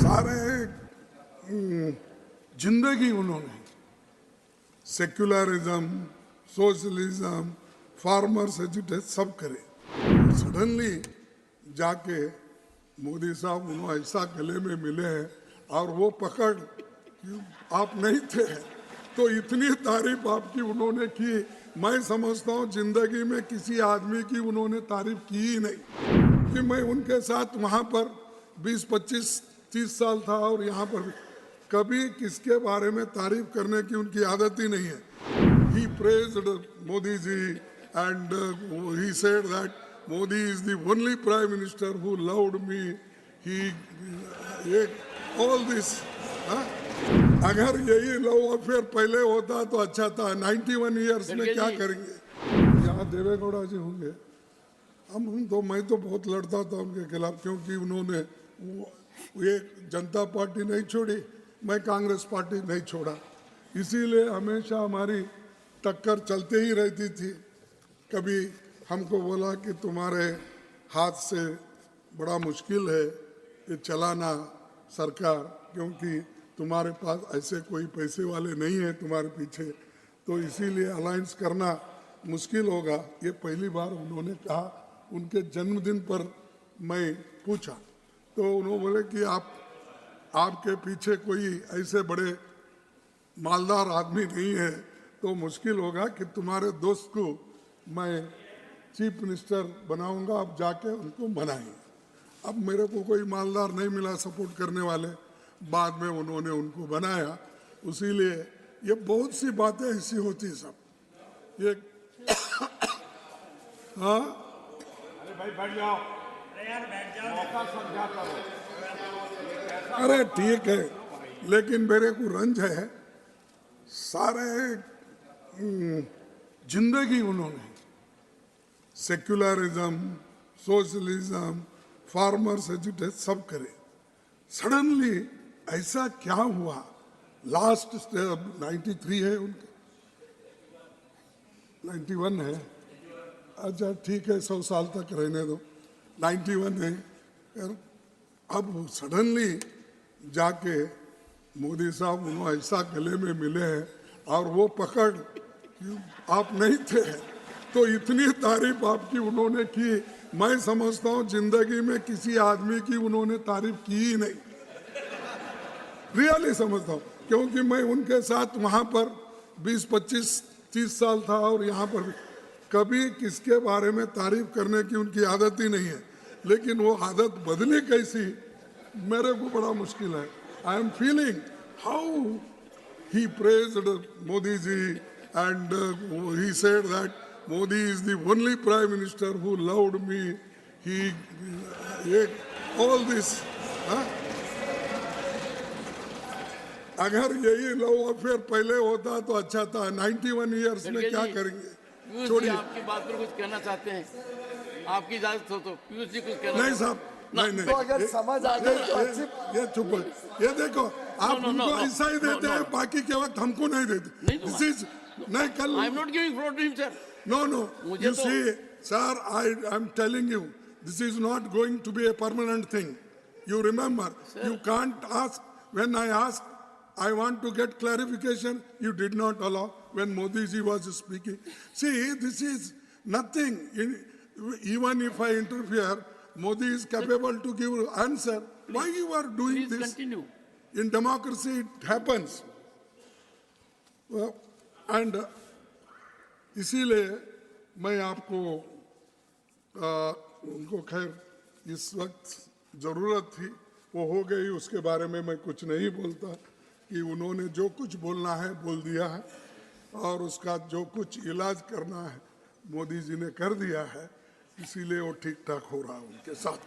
सारे जिंदगी उन्होंने सेक्युलरिज्म, सोशलिज्म, फार्मर्स एजुटेशन सब करे। सडनली जाके मोदी साहब उन्होंने ऐसा गले में मिले हैं और वो पकड़ कि आप नहीं थे, तो इतनी तारीफ आपकी उन्होंने की। मैं समझता हूँ जिंदगी में किसी आदमी की उन्होंने तारीफ की ही नहीं, कि मैं उनके साथ वहाँ पर 20, 25, 30 साल था और यहाँ पर कभी किसके बारे में तारीफ करने की उनकी आदत ही नहीं है। He praised Modi ji and he said that Modi is the only prime minister who loved me. He all this. अगर यही लव अफेयर पहले होता तो अच्छा था। 91 ईयर्स में क्या करेंगे? यहाँ देवेगौड़ा जी होंगे। मैं तो बहुत लड़ता था उनके खिलाफ, क्योंकि उन्होंने ये जनता पार्टी नहीं छोड़ी, मैं कांग्रेस पार्टी नहीं छोड़ा, इसीलिए हमेशा हमारी टक्कर चलते ही रहती थी। कभी हमको बोला कि तुम्हारे हाथ से बड़ा मुश्किल है ये चलाना सरकार, क्योंकि तुम्हारे पास ऐसे कोई पैसे वाले नहीं है तुम्हारे पीछे, तो इसीलिए अलायंस करना मुश्किल होगा। ये पहली बार उन्होंने कहा। उनके जन्मदिन पर मैं पूछा तो उन्होंने बोले कि आपके पीछे कोई ऐसे बड़े मालदार आदमी नहीं है, तो मुश्किल होगा कि तुम्हारे दोस्त को मैं चीफ मिनिस्टर बनाऊंगा, आप जाके उनको बनाएंगे। अब मेरे को कोई मालदार नहीं मिला सपोर्ट करने वाले, बाद में उन्होंने उनको बनाया। इसीलिए ये बहुत सी बातें ऐसी होती सब ये हाँ, अरे भाई बैठ जाओ, अरे यार बैठ जाओ, मौका समझा करो। अरे ठीक है, लेकिन मेरे को रंज है, सारे जिंदगी उन्होंने सेक्युलरिज्म, सोशलिज्म, फार्मर्स एजुटेशन सब करे। सडनली ऐसा क्या हुआ? लास्ट 93 है उनके, 91 है। अच्छा ठीक है, 100 साल तक रहने दो। 91 है। अब सडनली जाके मोदी साहब उन्होंने ऐसा गले में मिले हैं और वो पकड़ कि आप नहीं थे, तो इतनी तारीफ आपकी उन्होंने की। मैं समझता हूँ जिंदगी में किसी आदमी की उन्होंने तारीफ की ही नहीं, रियली समझता हूँ, क्योंकि मैं उनके साथ वहाँ पर 20, 25, 30 साल था और यहाँ पर कभी किसके बारे में तारीफ करने की उनकी आदत ही नहीं है। लेकिन वो आदत बदली कैसी, मेरे को बड़ा मुश्किल है। I am feeling how he praised Modi ji and he said that Modi is the only prime minister who loved me. He all this. अगर यही लव अफेयर पहले होता तो अच्छा था। 91 ईयर्स में क्या करेंगे? छोड़िए, आपकी बात पर कुछ कहना चाहते हैं, आपकी इजाजत हो तो पीयूष जी कुछ कहना। नहीं साहब, नहीं तो अगर समझ आ जाए तो अच्छी। ये चुप, ये देखो आप उनको ऐसा ही देते हैं, बाकी के वक्त हमको नहीं देते। दिस इज नहीं कल। I am not giving floor to him sir. No you see sir, I am telling you this is not going to be a permanent thing. You remember, you can't ask when I ask I want to get clarification. You did not allow when Modi ji was speaking. See, this is nothing. Even if I interfere, Modi is capable to give answer. Why you are doing Please this? continue. In democracy, it happens. Well, and इसीलिए मैं आपको उनको खैर इस वक्त जरूरत थी, वो हो गई, उसके बारे में मैं कुछ नहीं बोलता कि उन्होंने जो कुछ बोलना है बोल दिया है और उसका जो कुछ इलाज करना है मोदी जी ने कर दिया है, इसीलिए वो ठीक ठाक हो रहा है उनके साथ।